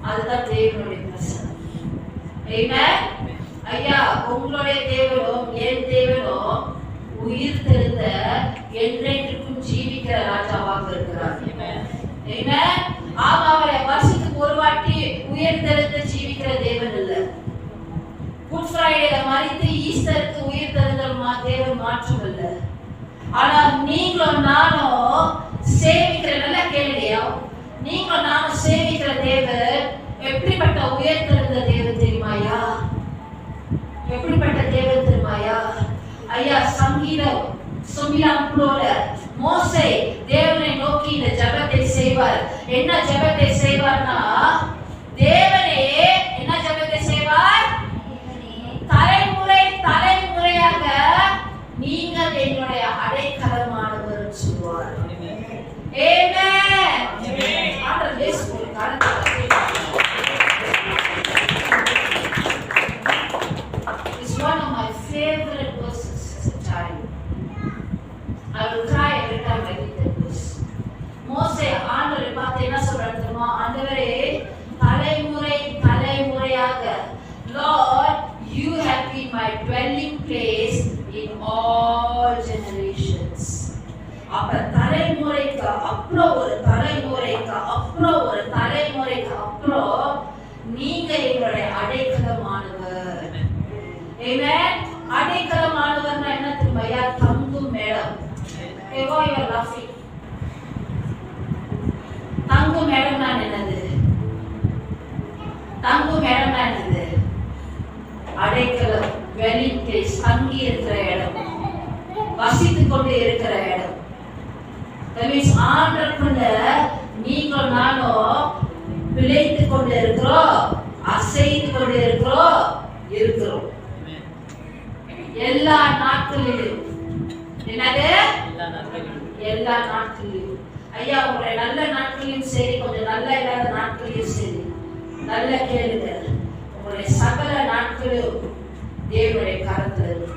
அதுதான் தேவனுடைய பிரச்சனை. ஆமென். ஐயா உங்களுடைய தேவனும் என் தேவனும் உயிர் தெழுந்த என்றென்றைக்கும் ஜீவிக்கிற ராஜாவாக இருக்கிறார். ஆமென். அவரை வருஷத்துக்கு ஒரு வாட்டி உயிர் தெழுந்த ஜீவிக்கிற தேவன் இல்ல. குட் ஃப்ரைடேல மரித்து ஈஸ்டருக்கு உயிர் தெழுந்த தேவன் மாற்றம் இல்ல. ஆனா நீங்களும் நானும் சேவிக்கிற, நல்லா கேளுங்க, நீங்களும் நானும் சேவிக்கிற தேவன் எப்படிப்பட்ட உயிர் தெழுந்த தேவன் தெரியுமாயா? எப்படிப்பட்ட தேவன் தெரியுமாயா? ஐயா சங்கீதம் 9 மோசே தேவனை நோக்கி இந்த ஜெபத்தை செய்வார். செய்வார். என்ன ஜெபத்தை செய்வார்னா, தேவனே என்ன ஜெபத்தை செய்வார்? தலைமுறை தலைமுறையாக நீங்கள் என்னுடைய அடைக்கலமானவர் சொல்வார். ஆமென். ஆண்டவர் இயேசு It's one of my favorite verses as a child. I will cry every time I read that verse. மோசே ஆண்டவரை பார்த்து என்ன சொல்றாரு தெரியுமா? ஆண்டவரே, தலைமுறை தலைமுறையாக, Lord, you have been my dwelling place in all generations. அப்ப தலைமுறைக்கு அப்புறம் ஒரு தலைமுறைக்கு அப்புறம் ஒரு தலைமுறைக்கு அப்புறம் நீங்க எங்களுடைய அடைக்கலமானவர். Amen. அடைக்கலமானவர்னா என்ன தெரியுமா? தங்கும் இடம். Why you are laughing? தங்கும் இடம்னா என்னது? தங்கும் இடம்னா என்னது? அடைக்கலம், dwelling place, தங்கி இருக்கிற இடம், வசித்துக் கொண்டு இருக்கிற இடம். That means ஆண்டவருக்குள்ள நீங்கள் நானும் பிழைத்துக் கொண்டு இருக்கிறோம், அசைந்து கொண்டு இருக்கிறோம். எல்லா நாட்களிலும். என்னது? எல்லா நாட்களிலும். ஐயா, உங்களுடைய நல்ல நாட்களிலும் சரி, கொஞ்சம் நல்ல இல்லாத நாட்களிலும் சரி, நல்ல கேளுங்க. உங்களுடைய சகல நாட்களும் தேவனுடைய கரத்தில் இருக்கு.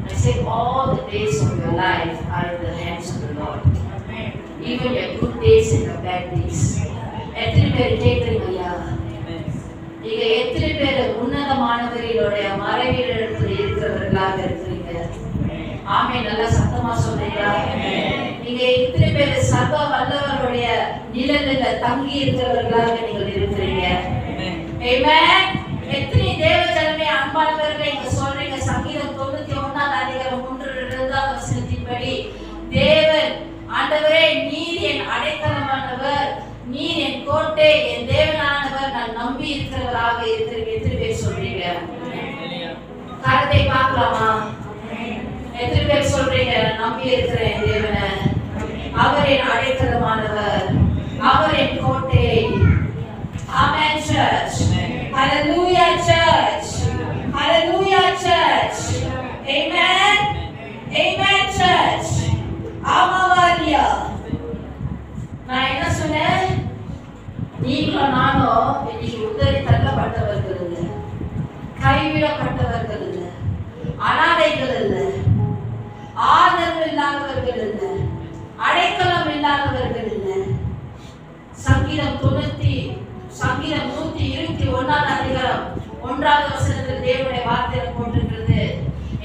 I say all the days of your life are in the hands of the Lord. Even your good days and your bad days. எத்தனை பேர் கேட்குறீங்க ஐயா? நீங்க எத்தனை பேர் உன்னதமானவர்களுடைய மறைவிடத்தில் இருக்கிறவர்களாக இருக்கிறீங்க? ஆமென். நல்லா சத்தமா சொல்றீங்களா? நீங்க எத்தனை பேர் சர்வ வல்லவருடைய நிழலில் தங்கி இருக்கிறவர்களாக நீங்கள் இருக்கிறீங்க? ஆமென். எத்தனை தேவ ஜனமே அன்பானவர்களே இங்க சொல்றீங்க? சங்கீதம் 91:3 தேவன் ஆண்டவரே, நீர் என் அடைக்கலமானவர், நீர் என் கோட்டை, என் தேவனானவர், நான் நம்பி இருக்கிறவராக இருக்கிறீங்க. எத்தனை பேர் சொல்றீங்க? கரத்தை பார்க்கலாமா? எத்தனை பேர் சொல்றீங்க? நான் நம்பி இருக்கிறேன் என் தேவனை, அவர் என் அடைக்கலமானவர், அவர் என் கோட்டை. Amen church. Hallelujah church. Hallelujah church. Amen. Amen church. ஆமாவாரியா? நான் என்ன சொன்னேன்? நீங்களும் நானும் இன்னைக்கு உதறி தள்ளப்பட்டவர்கள் இல்லை, கைவிடப்பட்டவர்கள் இல்லை, அனாதைகள் இல்லை, ஆதரவு இல்லாதவர்கள் இல்லை, அடைக்கலம் இல்லாதவர்கள் இல்லை. சங்கீதம் 121 தேவனுடைய வார்த்தையில போட்டிருக்கிறது,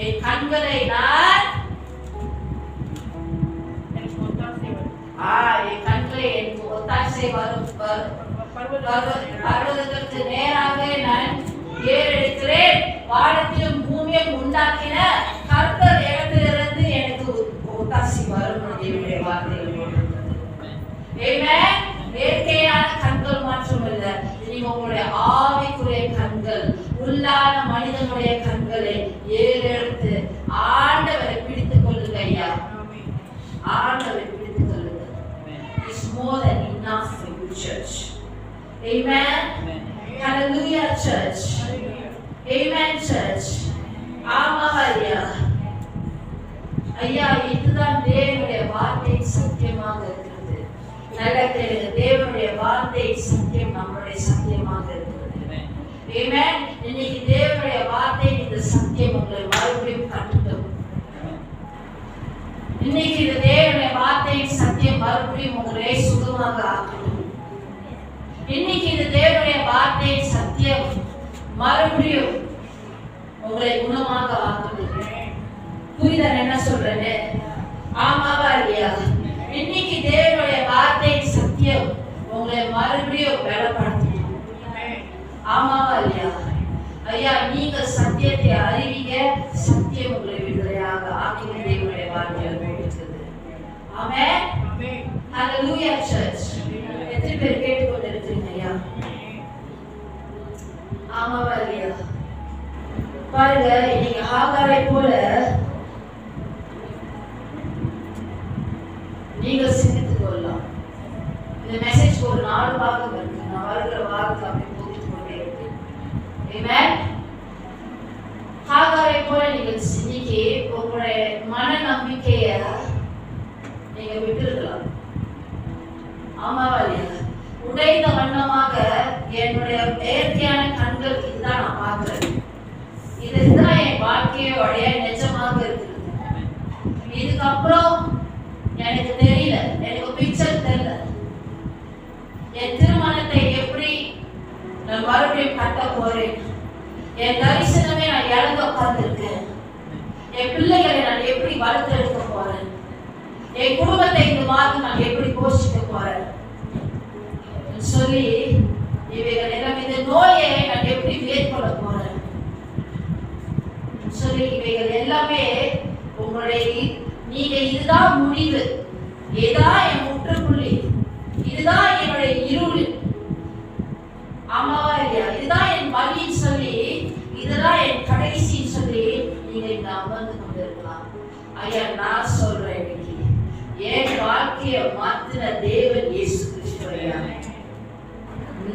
என் கண்களை நான் என் கண்களை எனக்கு ஒத்தாசை வரும் பர்வதத்திற்கு நேராக நான் ஏறெடுக்கிறேன். வானத்திலும் பூமியும் உண்டாக்கின கர்த்தர் இடத்திலிருந்து எனக்கு ஒத்தாசை வரும். தேவனுடைய வார்த்தையில் போட்டிருக்கிறது. ஆமென். இயற்கையான கண்கள் மாற்றம் இல்லை, நீங்க உங்களுடைய ஆவிக்குரிய கண்கள், உள்ளான மனிதனுடைய கண்களை ஏறெடுத்து ஆண்டவரை பிடித்துக் கொள்ளுங்க ஐயா. ஆண்டவரை பிடித்துக் கொள்ளுங்க. It's more than enough for you church. Amen. Hallelujah church. Amen church. ஆமாவாரியா? ஐயா, இதுதான் தேவனுடைய வார்த்தை சத்தியமாக இருக்கிறது. நல்ல கேளுங்க, தேவனுடைய வார்த்தை சத்தியம், நம்முடைய சத்தியமாக இருக்கிறது. ஆமென். இன்னைக்கு தேவனுடைய வார்த்தை, இந்த சத்தியம் உங்களை மறுபடியும் கட்டட்டும். இன்னைக்கு இந்த தேவனுடைய வார்த்தையின் சத்தியம் மறுபடியும் உங்களை சுகமாக ஆக்கட்டும். இன்னைக்கு இந்த தேவனுடைய வார்த்தையின் சத்தியம் மறுபடியும் உங்களை குணமாக ஆக்கட்டும். புரியுதா என்ன சொல்றேன்னு? ஆமாவா இல்லையா? இன்னைக்கு தேவனுடைய வார்த்தையின் சத்தியம் உங்களை மறுபடியும் பலப்படுத்தும். ஆமாவா இல்லையா? ஐயா, நீங்க சத்தியத்தை அறிவீங்க, சத்தியம் உங்களை விடுதலையாக ஆக்கின தேவனுடைய வார்த்தையில் போட்டிருக்கிறது. ஆமென். ஹalleluya church. எத்தனை பேர் கேட்டுக்கொண்டு இருக்கீங்க ஐயா? ஆமாவா இல்லையா? பாருங்க, இன்னைக்கு ஆகாரை போல நீங்கள் சிந்தித்துக் கொள்ளலாம். இந்த மெசேஜ் ஒரு 4 பாகம் இருக்கு. நான் வருகிற வாரத்தில் அப்படி போதித்துக் கொண்டே இருக்கேன். ஆமென். ஹாகாரை போல நீங்கள் இன்னைக்கு உங்களுடைய மன நம்பிக்கையை நீங்க விட்டுருக்கலாம். ஆமாவா இல்லையா? உடைந்த வண்ணமாக என்னுடைய இயற்கையான கண்கள் இதுதான் நான் பார்க்கிறேன், இதுதான் என் வாழ்க்கையோடைய நிஜமாக இருக்குது. இதுக்கப்புறம் எனக்கு தெரியல, எனக்கு பிக்சர் தெரியல. என் திருமணத்தை எப்படி நான் மறுபடியும் கட்ட போறேன், என் தரிசனமே நான் இழந்து உட்கார்ந்துருக்கேன், என் பிள்ளைகளை நான் எப்படி வளர்த்தெடுக்க போறேன், என் குடும்பத்தை இந்த மாதிரி நான் எப்படி போஷிக்க போறேன் சொல்லி இவைகள் எல்லாம், இந்த நோயை நான் எப்படி மேற்கொள்ள போறேன் சொல்லி இவைகள் எல்லாமே உங்களுடைய நீங்க இதுதான் முடிவு, இதுதான் என் முற்றுப்புள்ளி, இதுதான் என்னுடைய இருள், ஆமாவா இல்லையா, இதுதான் என் வழின்னு சொல்லி, இதுதான் என் கடைசின்னு சொல்லி நீங்க இங்க அமர்ந்து கொண்டிருக்கலாம். ஐயா நான் சொல்றேன், இன்னைக்கு என் வாழ்க்கையை மாத்தின தேவன் இயேசு கிறிஸ்து.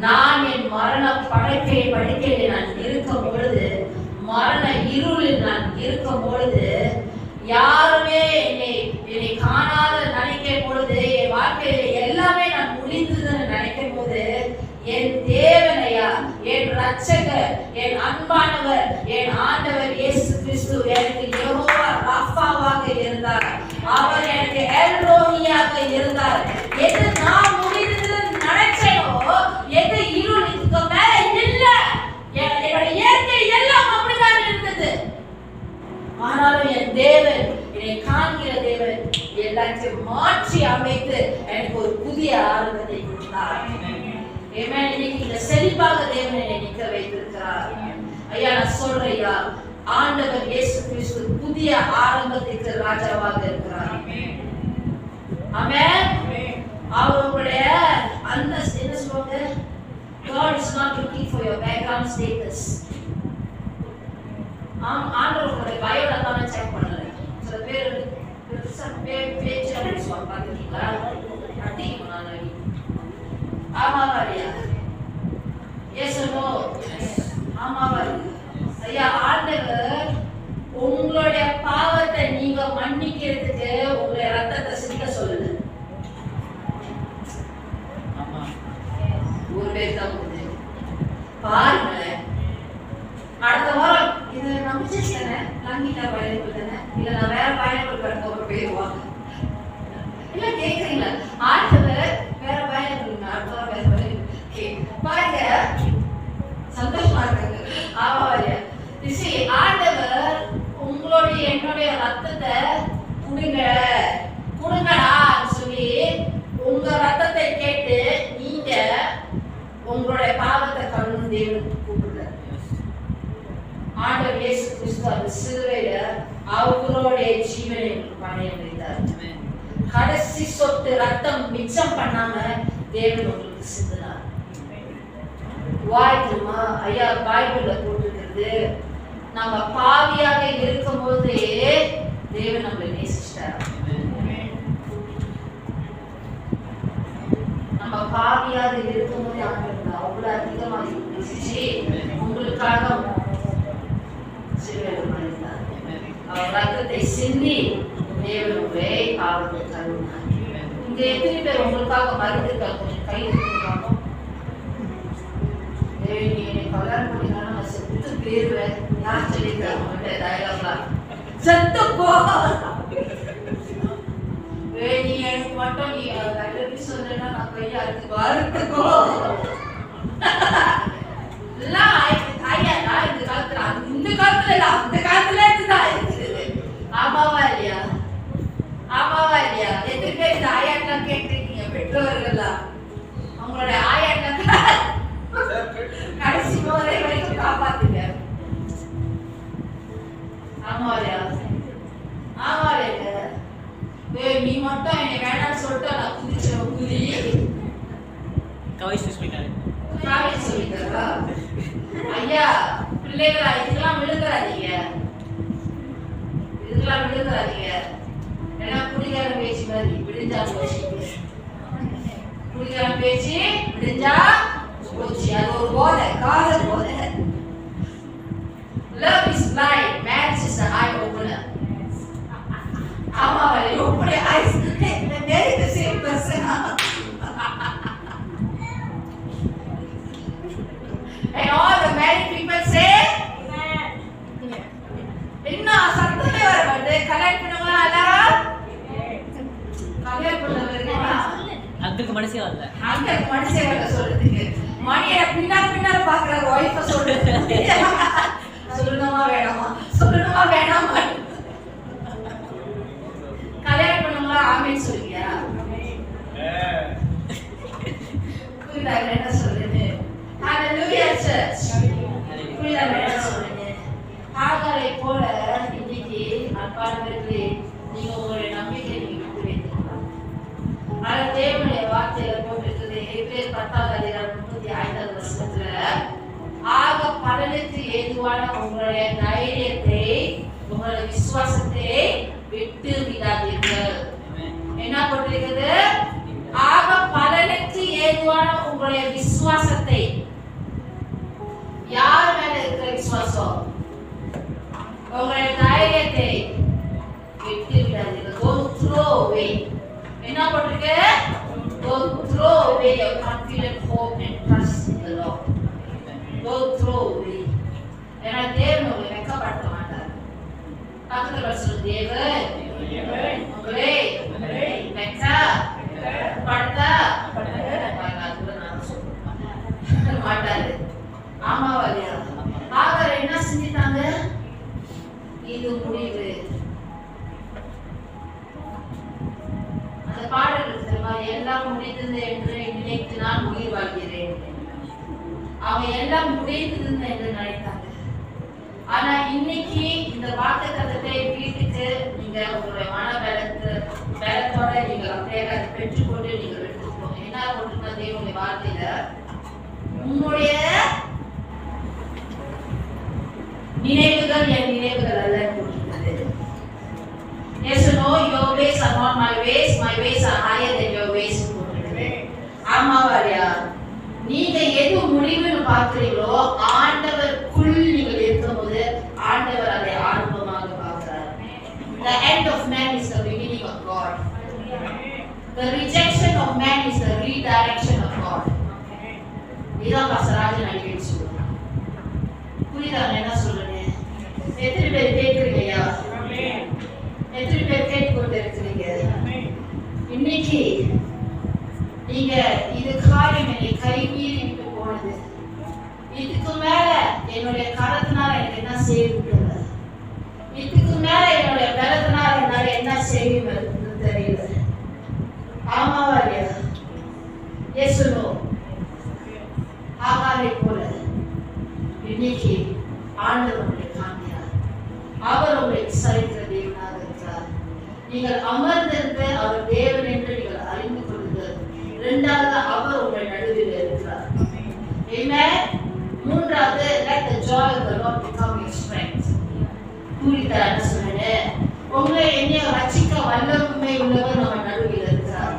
நான் என் மரண படுக்கையில் நான் இருக்கும் பொழுது, மரண இருளில் நான் இருக்கும் பொழுது, யாருமே என்னை காணாத நினைக்கும் பொழுது, என் வாழ்க்கையில எல்லாமே நான் முடிந்ததுன்னு நினைக்கும் போது, என் தேவனையா, என் ரட்சகர், என் அன்பானவர், என் ஆண்டவர் இயேசு கிறிஸ்து எனக்கு யெகோவா ராஃபாவாக இருந்தார். அவர் எனக்கு எல்ரோனியாக இருந்தார். எது நான் முடிந்ததுன்னு நினைச்சேனோ, எது இருள் இதுக்கு மேல இல்ல, என்னோட இயற்கை எல்லாம் அப்படிதான் இருந்தது. ஆனாலும் என் தேவன், என்னை காண்கிற தேவன் எல்லாத்தையும் மாற்றி அமைத்து எனக்கு ஒரு புதிய ஆரம்பத்தை கொடுத்தார். ஆமென். இன்னைக்கு இந்த செழிப்பாக தேவன் என்னை நிற்க வைத்திருக்கிறார். ஐயா நான் சொல்றேன், ஐயா ஆண்டவர் இயேசு கிறிஸ்து புதிய ஆரம்பத்திற்கு ராஜாவாக இருக்கிறார். ஆமென். அவருடைய அந்த என்ன சொல்லுவாங்க, God is not looking for your background status. ஆண்டவருடைய பயோடேட்டாவை செக் பண்ணல. சில பேர் பேச்சு பேசுவாங்க பாத்தீங்களா, அடிக்கும் நான் அடி. ஆமாவா இல்லையா? Yes no? ஆமாவா இல்லையா? ஐயா ஆண்டவர் உங்களுடைய பாவத்தை நீங்க மன்னிக்கிறதுக்கு உங்களுடைய ரத்தத்தை சிந்த சொல்லுது. ஒரு பேர் தான் பாருங்களேன். அடுத்த வாரம் இது நம்பிச்சுட்டேனே, லங்கிட்டா பயணங்கள் தானே, இல்ல நான் வேற பயணங்கள் கடத்த போயிருவாங்க இல்ல கேக்குறீங்களா? ஆண்டவர் வேற பயணங்கள் அடுத்த வாரம் வேற பயணங்கள் பாருங்க, சந்தோஷமா இருக்காங்க. ஆமா இல்லையா? ஆண்டவர் உங்களுடைய என்னுடைய ரத்தத்தை குடுங்கடா சொல்லி உங்க ரத்தத்தை கேட்டு நீங்க உங்களுடைய பாவத்தை கழுவும் தேவனுக்கு கூப்பிடுறார். ஆண்டவர் இயேசு கிறிஸ்து அந்த சிலுவையில அவருடைய ஜீவனை பணயம் வைத்தார். கடைசி சொட்டு ரத்தம் மிச்சம் பண்ணாம தேவன் உங்களுக்கு சிந்தினார். வாய்க்குமா ஐயா பைபிள்ல போட்டிருக்கிறது, நம்ம பாவியாக இருக்கும் போதே தேவன் நம்மளை நேசிச்சிட்டார். நம்ம பாவியாக இருக்கும் போதே ஆண்டவர் அவ்வளவு அதிகமா நேசிச்சு உங்களுக்காக சிலுவையில் மரித்தார். அவர் ரத்தத்தை சிந்தி தேவன் உங்களை பாவத்தை கழுவினார். இங்க எத்தனை பேர் உங்களுக்காக மரித்திருக்காங்க? கொஞ்சம் கை தூக்குவாங்க. நீ என்னை கல்யாணம் பண்ணினா நான் செத்து போயிருவேன். யார் சொல்லியிருக்காங்க உங்கள்கிட்ட டயலாக்லாம்? செத்து போ, நீ எனக்கு மட்டும் நீ கல்யாணி சொல்றேன்னா நான் கையை அறுத்து வாருத்துக்கோ. இந்த காலத்துல அந்த காலத்துல இருந்துதான் இருக்குது. ஆமாவா இல்லையா? ஆமாவா இல்லையா? எத்தனை பேர் இந்த ஆயாட்டம் கேட்டிருக்கீங்க? பெற்றோர்கள்லாம் அவங்களுடைய ஆயாட்டம் கடைசி போதை வரைக்கும் காப்பாத்துங்க. ஆமா இல்லையா? ஆமா இல்லையா? நீ மட்டும் என்னை வேணாம்னு சொல்லிட்டு நான் குதிச்சிடும் குதி காலேஜ் சொல்லிக்கிறா. ஐயா பிள்ளைகளா இதெல்லாம் விழுந்துறாதீங்க, இதெல்லாம் விழுந்துறாதீங்க. ஏன்னா குடிகார பேச்சு மாதிரி விடிஞ்சா போச்சு. குடிகார பேச்சு விடிஞ்சா போச்சு. அது ஒரு போதை, காதல் போதை. Love is blind, marriage is the eye opener. ஆமா, you open your eyes, they are the same person. And all the married people say, என்ன சத்தமே வர மாட்டே. கல்யாணம் பண்ணவங்க எல்லாரும் கல்யாணம் பண்ணவங்க அங்கிளுக்கு மனசே வரல. அங்கிளுக்கு மனசே வரல சொல்றதுக்கு. மணியை பின்னால பாக்குற ஒய்ஃப சொல்றது. சொல்லணுமா வேணாமா, சொல்லணுமா வேணாமா. கல்யாணம் பண்ணவங்க ஆமென் சொல்லியா? புரியுதா என்ன சொல்றது? ஹalleluya church. புரியுதா என்ன சொல்றது? ஆகாரை போல இன்னைக்கு அன்பானவர்களே, நீங்க உங்களுடைய நம்பிக்கை விட்டு வைக்கலாம். ஆனா தேவனுடைய வார்த்தையில போட்டிருக்கிறது எபிரேயர் 10:35 ஆக பலனுக்கு ஏதுவான உங்களுடைய தைரியத்தை, உங்களுடைய விசுவாசத்தை விட்டு விடாதீர்கள். என்ன போட்டிருக்கிறது? ஆக பலனுக்கு ஏதுவான உங்களுடைய விசுவாசத்தை. யார் மேல இருக்கிற விசுவாசம்? உங்களுடைய தைரியத்தை விட்டு விடாதீர்கள். Don't throw away. என்ன போட்டிருக்கு? Don't throw away your confident hope and trust in the Lord. Don't throw away. ஏன்னா தேவன் உங்களை வெட்கப்படுத்த மாட்டார். பக்கத்துல சொல்லுங்க, தேவன் உங்களை வெட்கப்படுத்த மாட்டாரு. ஆமாவா இல்லையா? ஆகார் என்ன செஞ்சிட்டாங்க? இது முடிவு. அந்த பாடல் இருக்குமா? எல்லாம் முடிந்தது என்று நினைத்து நான் உயிர் வாழ்கிறேன். அவங்க எல்லாம் முடிந்தது என்று நினைத்தாங்க. ஆனா இன்னைக்கு இந்த வாக்குத்தத்தத்தை வீட்டுக்கு நீங்க உங்களுடைய மன பலத்தோட நீங்க அப்படியே அதை பெற்றுக்கொண்டு நீங்க எடுத்துக்கோங்க. என்ன போட்டுருக்கா தேவனுடைய வார்த்தையில? உங்களுடைய நினைவுகள் என் நினைவுகள் அல்ல போட்டிருக்கிறது. Yes or no, your ways are not my ways, my ways are higher than your ways போட்டிருக்கிறது. ஆமாவாரியா? நீங்க எது முடிவுன்னு பார்க்கிறீங்களோ ஆண்டவருக்குள் நீங்கள் இருக்கும்போது ஆண்டவர் அதை ஆரம்பமாக பார்க்கிறார். The end of man is the beginning of God. The rejection of man is the redirection of God. இதான் பாஸ்டர் அடிக்கடி சொல்லுவாங்க. புரியுதா என்ன சொல்றேன்? எத்தனை பேர் கேட்கிறீங்கயா? எத்தனை பேர் கேட்டுக்கொண்டு இருக்கிறீங்க? இன்னைக்கு நீங்க இது காரியம் என்னை கைமீறி விட்டு போனது, இதுக்கு மேல என்னுடைய கரத்தினால எனக்கு என்ன செய்ய, இதுக்கு மேல என்னுடைய பலத்தினால என்னால என்ன செய்ய தெரியல. ஆமாவா இல்லையா? Yes no? ஆகாரை போல இன்னைக்கு ஆண்டவர் உங்களை காண்கிறார். அவர் உங்களை விசாரிக்கிற தேவனாக இருக்கிறார். நீங்கள் அமர்ந்திருந்த அவர் தேவன் என்று நீங்கள் அறிந்து கொள்ளுங்கள். இரண்டாவது, அவர் உங்கள் நடுவில் இருக்கிறார். Amen. மூன்றாவது, let the joy of the Lord become your strength. புரியுதா என்ன சொல்றேன்? உங்களை என்னைய ரட்சிக்க வல்லமை உள்ளவர் நம்ம நடுவில் இருக்கிறார்.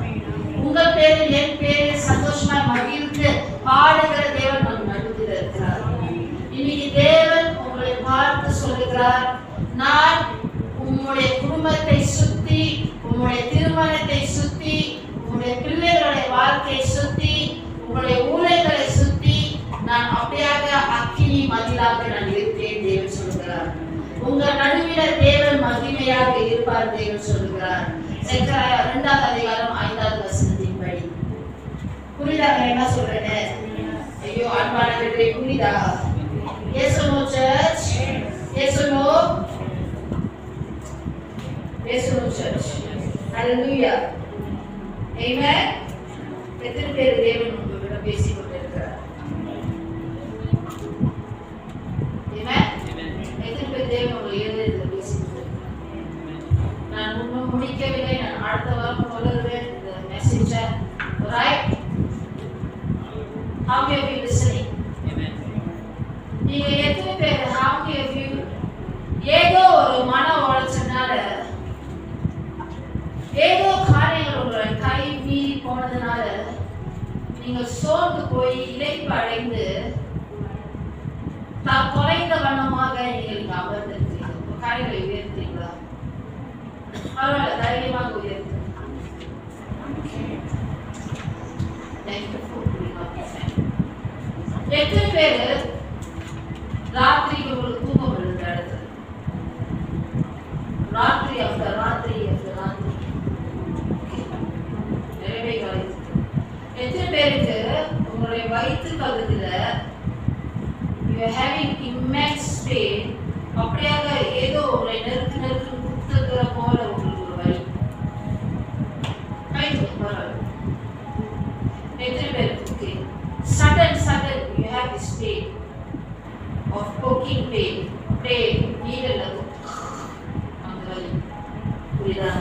உங்கள் பேரில் என் பேரில் சந்தோஷமா மகிழ்ந்து பாடுகிற தேவன் நம்ம நடுவில் இருக்கிறார். இன்னைக்கு தேவன் உங்களை பார்த்து சொல்லுகிறார், நான் உங்களுடைய குடும்பத்தை சுத்தி, உங்களுடைய திருமணத்தை சுத்தி, உங்களுடைய பிள்ளைகளுடைய வாழ்க்கையை சுத்தி, உங்களுடைய ஊழியர்களை சுத்தி நான் அப்படியாக அக்கினி மதிலாக நான் இருப்பேன் தேவன் சொல்லுகிறார். உங்க நடுவில தேவன் மகிமையாக இருப்பார் தேவன் சொல்லுகிறார். செக்கராயா 2:5 புரியுதா என்ன சொல்றேன்? ஐயோ அன்பானவர்களே, புரியுதா? Yes or no church? Yes or no? Yes or no church? Hallelujah. Amen. எத்தனை பேர் தேவன் உங்களோட பேசிக் கொண்டிருக்கிறார்? Amen. எத்தனை பேர் தேவன் உங்கள் இருதயத்தில் பேசிக் கொண்டிருக்கிறார்? நான் இன்னும் முடிக்கவில்லை. நான் அடுத்த வாரம் தொடருவேன் இந்த மெசேஜை. Right? How many of you listening? Amen. நீங்க எத்தனை பேர் how many of you ஏதோ ஒரு மன உளைச்சல்னால நீங்கள் சோர்ந்து போய் இளைப்பு அடைந்து தான் குறைந்த வண்ணமாக நீங்கள் இங்கு அமர்ந்திருக்கிறீர்கள். காரியங்களை உயர்த்தீங்களா? பரவாயில்ல, தைரியமாக உயர்த்து. எத்தனை பேரு ராத்திரிக்கு உங்களுக்கு தூக்கம் விழுந்த இடத்துல ராத்திரி ஆஃப்டர் ராத்திரி ஆஃப்டர் ராத்திரி நிறைவே கலைத்து? எத்தனை பேருக்கு உங்களுடைய வயிற்று பகுதியில you are having immense pain, அப்படியாக ஏதோ உங்களை நெருக்கு குத்துகிற போல உங்களுக்கு ஒரு வலி? எத்தனை பேருக்கு sudden you have this pain of poking pain, needle அந்த வலி? புரியுதா?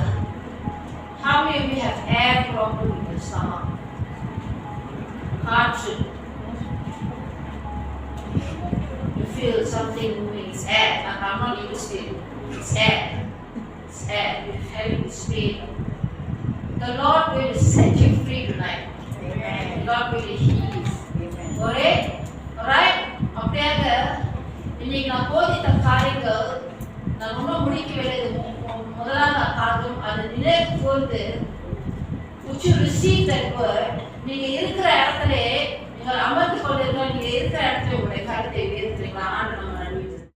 How many of you have air problem in your stomach? Hardship. You feel something moving. It's air. I'm not used to it. It's air. It's air. You're having this pain. The Lord will set you free tonight. Amen. The Lord will heal you. Alright? Alright? அப்படியாக இன்னைக்கு நான் போதித்த காரியங்கள் நான் ரொம்ப முடிக்க வேண்டியது முதலாக பார்க்கும் அது நினைவு போது which you receive that word. நீங்க இருக்கிற இடத்துல நீங்கள் அமர்ந்து கொண்டிருக்கிற நீங்க இருக்கிற இடத்துல உங்களுடைய கருத்தை உயர்த்துறீங்களா? ஆண்டு